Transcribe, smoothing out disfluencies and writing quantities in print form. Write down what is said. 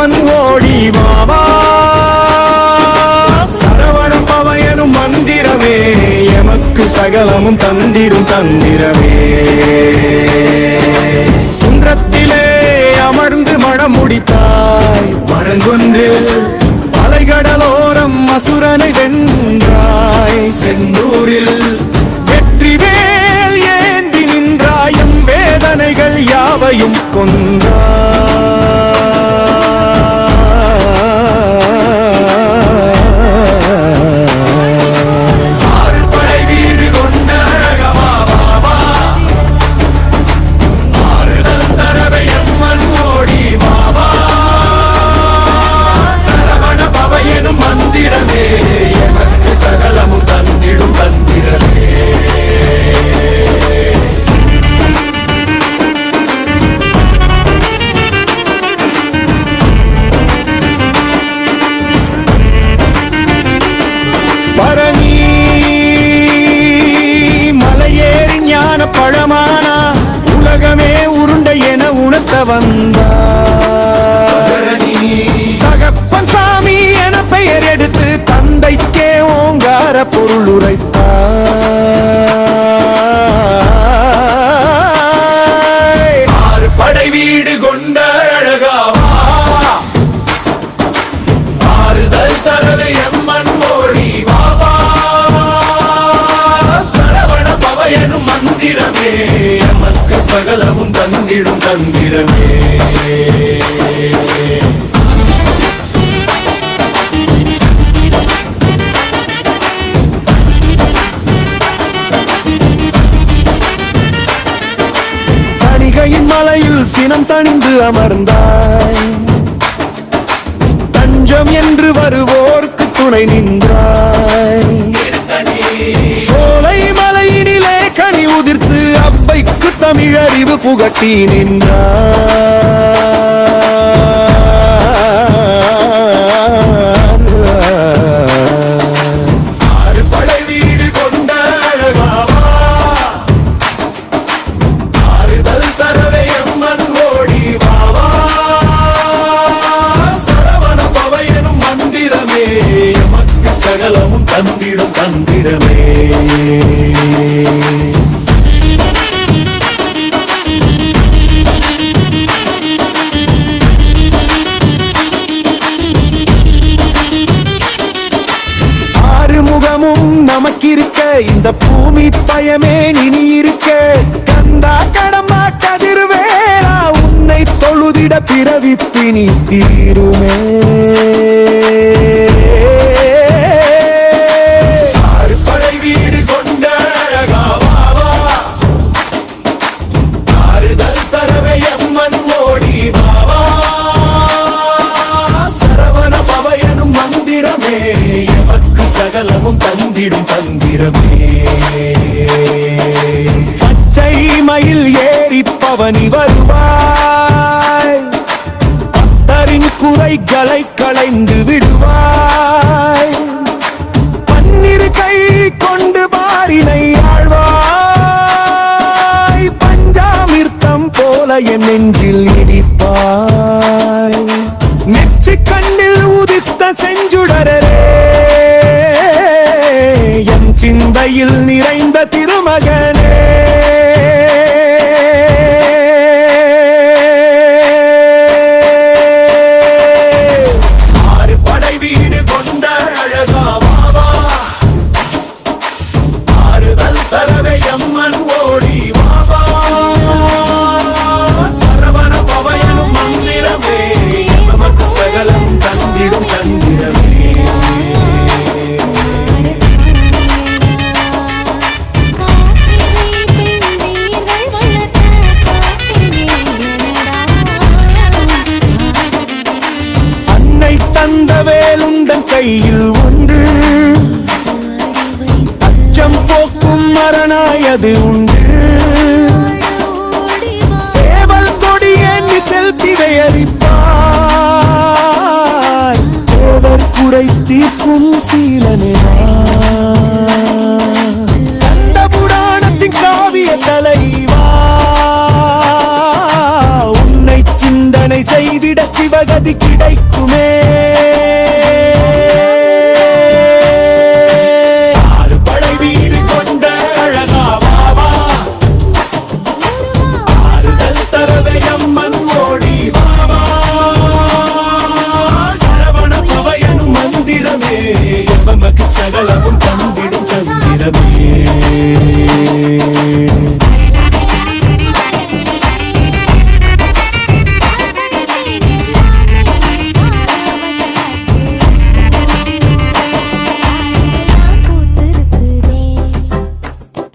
எம்மன் ஓடி வாவா சரவணம் பவையனும் மந்திரமே எமக்கு சகலமும் தந்திடும் தந்திரமே குன்றத்திலே அமர்ந்து மணம் முடித்தாய் மரங்கொன்றில் அலைகடலோரம் அசுரனை வென்றாய் செந்தூரில் வெற்றிவேல் ஏந்தி நின்றாயும் வேதனைகள் யாவையும் கொன்றாய் பழமானா உலகமே உருண்டை என உணர்த்த வந்தார் தகப்பன் சாமி என பெயர் எடுத்து தந்தைக்கே ஓங்கார பொருள் உரைத்தார் ஆறு படை வீடு கொண்ட அழகாவா ஆறுதல் தரவே எம்மன் ஓடி வாவா சரவண பவையனும் மந்திரமே எமக்கு சகலமும் தந்திடும் தந்திரமே தணிகையின் மலையில் சினம் தணிந்து அமர்ந்தாய் தஞ்சம் என்று வருவோர்க்கு துணை நின்றாய் சோலை மலையினிலே கனி உதிர்த்து அவ்வைக்கு தமிழறிவு புகட்டி நின்றார் ஆறு படை வீடு கொண்ட அழகாவா ஆறுதல் தரவே எம்மன் ஓடி வாவா சரவண பவையனும் மந்திரமே எமக்கு சகலமும் தந்திடும் தந்திரமே ஆறுமுகமும் நமக்கிருக்க இந்த பூமி பயமே நினி இருக்க கந்தா கடம்பா கதிர்வேலா உன்னை தொழுதிட பிறவி பிணி தீருமே சகலமும் தந்திடும் தந்திரமே பச்சை மயில் ஏறி பவனி வருவாய் பத்தரின் குறைகளை களைந்து விடுவாய் பன்னிரு கை கொண்டு பாரினை ஆழ்வாய் பஞ்சாமிர்த்தம் போல என் நெஞ்சில் இடிப்பாய் நெற்றி கண்ணில் உதித்த செஞ்சுடரே என் சிந்தையில் நிறைந்த திருமகனே ஆறு படை வீடு கொண்ட அழகாவா ஆறுதல் தரவே எம்மன் ஓடி வாவா சரவண பவையனும் மந்திரமே நமக்கு சகலம் தந்திடும் தந்திரமே தந்த வேலுந்தன் கையில் ஒன்று அச்சம் போக்கும் மரணாயது உண்டு சேவல் கொடிய நிழல் திரையறிப்பாய் தேவர் குறை தீர்க்கும் சீலனே கண்ட புராணத்தின் காவிய தலைவா உன்னை சிந்தனை செய்திட சிவகதி கிடைக்குமே. ஆறு படை வீடு கொண்ட அழகா வாவா, ஆறுதல் தரவே அம்மன் ஓடி வாவா. சரவண பவயனும் மந்திரமே எமக்கு சகலமும் தந்திடும் தந்திரமே.